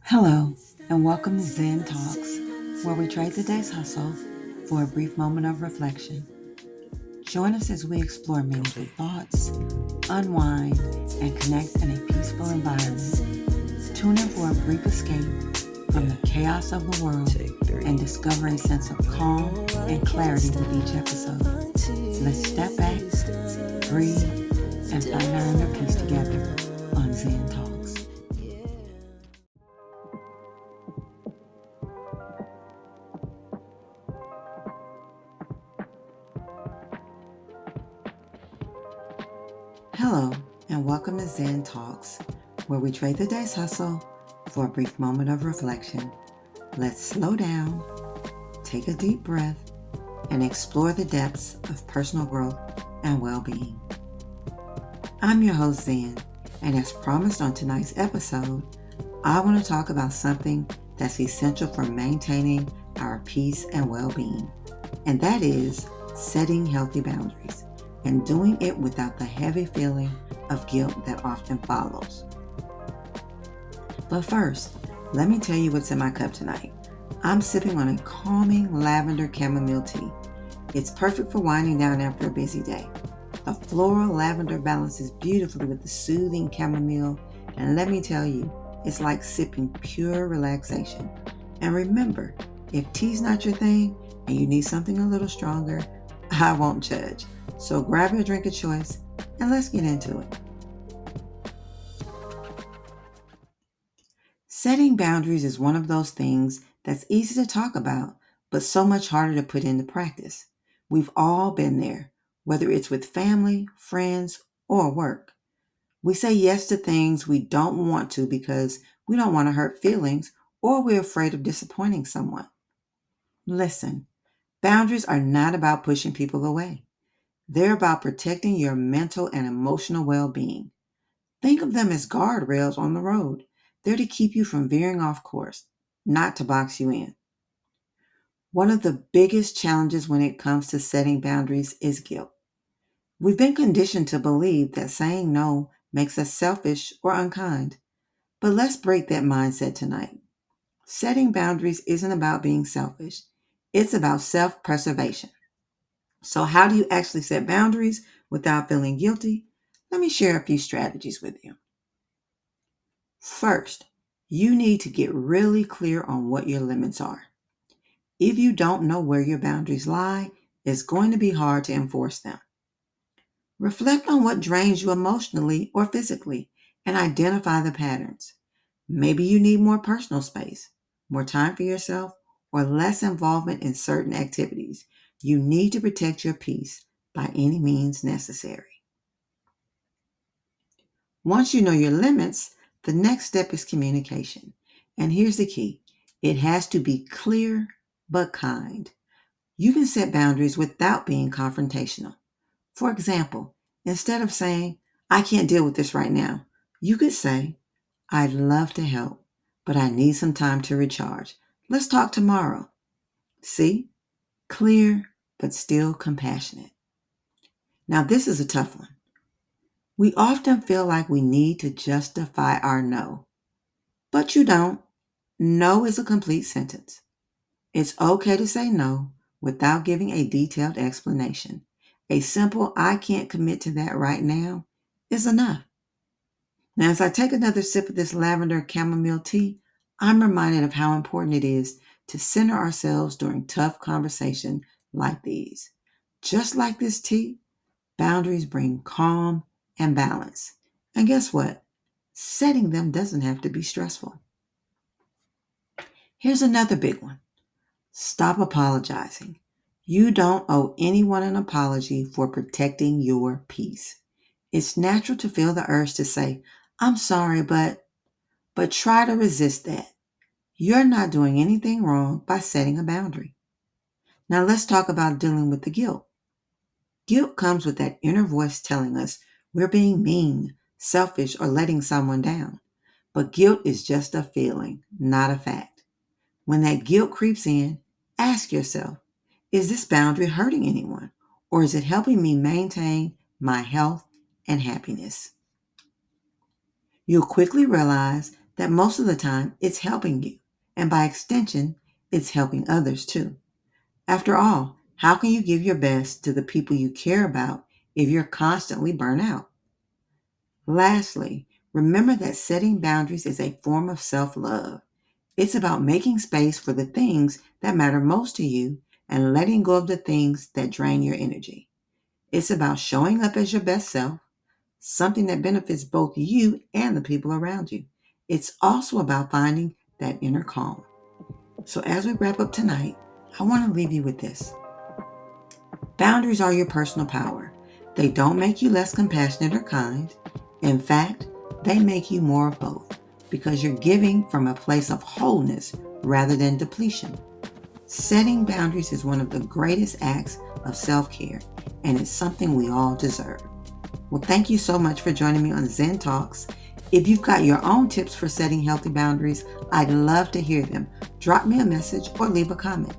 Hello, and welcome to Zen Talks, where we trade the day's hustle for a brief moment of reflection. Join us as we explore meaningful thoughts, unwind, and connect in a peaceful environment. Tune in for a brief escape from the chaos of the world and discover a sense of calm and clarity with each episode. Let's step back, breathe, and find our inner peace together on Zen Talks. Hello, and welcome to Zen Talks, where we trade the day's hustle for a brief moment of reflection. Let's slow down, take a deep breath, and explore the depths of personal growth and well-being. I'm your host, Zen, and as promised on tonight's episode, I want to talk about something that's essential for maintaining our peace and well-being, and that is setting healthy boundaries and doing it without the heavy feeling of guilt that often follows. But first, let me tell you what's in my cup tonight. I'm sipping on a calming lavender chamomile tea. It's perfect for winding down after a busy day. The floral lavender balances beautifully with the soothing chamomile, and let me tell you, it's like sipping pure relaxation. And remember, if tea's not your thing and you need something a little stronger, I won't judge. So grab your drink of choice and let's get into it. Setting boundaries is one of those things that's easy to talk about, but so much harder to put into practice. We've all been there, whether it's with family, friends, or work. We say yes to things we don't want to because we don't want to hurt feelings or we're afraid of disappointing someone. Listen, boundaries are not about pushing people away. They're about protecting your mental and emotional well-being. Think of them as guardrails on the road. They're to keep you from veering off course, not to box you in. One of the biggest challenges when it comes to setting boundaries is guilt. We've been conditioned to believe that saying no makes us selfish or unkind. But let's break that mindset tonight. Setting boundaries isn't about being selfish. It's about self-preservation. So how do you actually set boundaries without feeling guilty? Let me share a few strategies with you. First, you need to get really clear on what your limits are. If you don't know where your boundaries lie, it's going to be hard to enforce them. Reflect on what drains you emotionally or physically and identify the patterns. Maybe you need more personal space, more time for yourself, or less involvement in certain activities. You need to protect your peace by any means necessary. Once you know your limits, the next step is communication. And here's the key. It has to be clear but kind. You can set boundaries without being confrontational. For example, instead of saying, I can't deal with this right now, you could say, I'd love to help, but I need some time to recharge. Let's talk tomorrow. See? Clear, but still compassionate. Now, this is a tough one. We often feel like we need to justify our no, but you don't. No is a complete sentence. It's okay to say no without giving a detailed explanation. A simple, I can't commit to that right now is enough. Now, as I take another sip of this lavender chamomile tea, I'm reminded of how important it is to center ourselves during tough conversation like these. Just like this tea, boundaries bring calm and balance. And guess what? Setting them doesn't have to be stressful. Here's another big one. Stop apologizing. You don't owe anyone an apology for protecting your peace. It's natural to feel the urge to say, I'm sorry, but try to resist that. You're not doing anything wrong by setting a boundary. Now let's talk about dealing with the guilt. Guilt comes with that inner voice telling us we're being mean, selfish, or letting someone down. But guilt is just a feeling, not a fact. When that guilt creeps in, ask yourself, is this boundary hurting anyone? Or is it helping me maintain my health and happiness? You'll quickly realize that most of the time it's helping you. And by extension, it's helping others too. After all, how can you give your best to the people you care about if you're constantly burnt out? Lastly, remember that setting boundaries is a form of self-love. It's about making space for the things that matter most to you and letting go of the things that drain your energy. It's about showing up as your best self, something that benefits both you and the people around you. It's also about finding that inner calm. So as we wrap up tonight, I want to leave you with this. Boundaries are your personal power. They don't make you less compassionate or kind. In fact, they make you more of both because you're giving from a place of wholeness rather than depletion. Setting boundaries is one of the greatest acts of self-care, and it's something we all deserve. Well, thank you so much for joining me on Zen Talks. If you've got your own tips for setting healthy boundaries, I'd love to hear them. Drop me a message or leave a comment.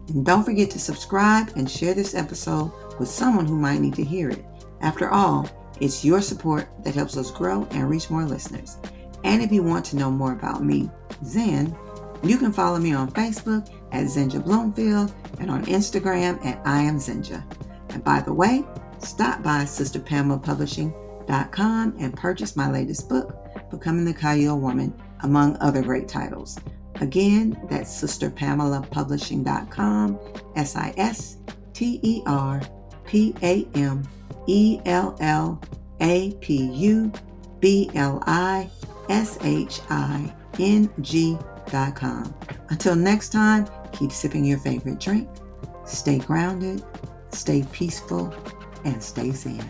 And don't forget to subscribe and share this episode with someone who might need to hear it. After all, it's your support that helps us grow and reach more listeners. And if you want to know more about me, Zen, you can follow me on Facebook at Zenja Bloomfield and on Instagram at I am Zenja. And by the way, stop by sisterpamelapublishing.com and purchase my latest book, Becoming the Kaiel Woman, among other great titles. Again, that's sisterpamelapublishing.com, sisterpamelapublishing.com. Until next time, keep sipping your favorite drink, stay grounded, stay peaceful, and stay zen.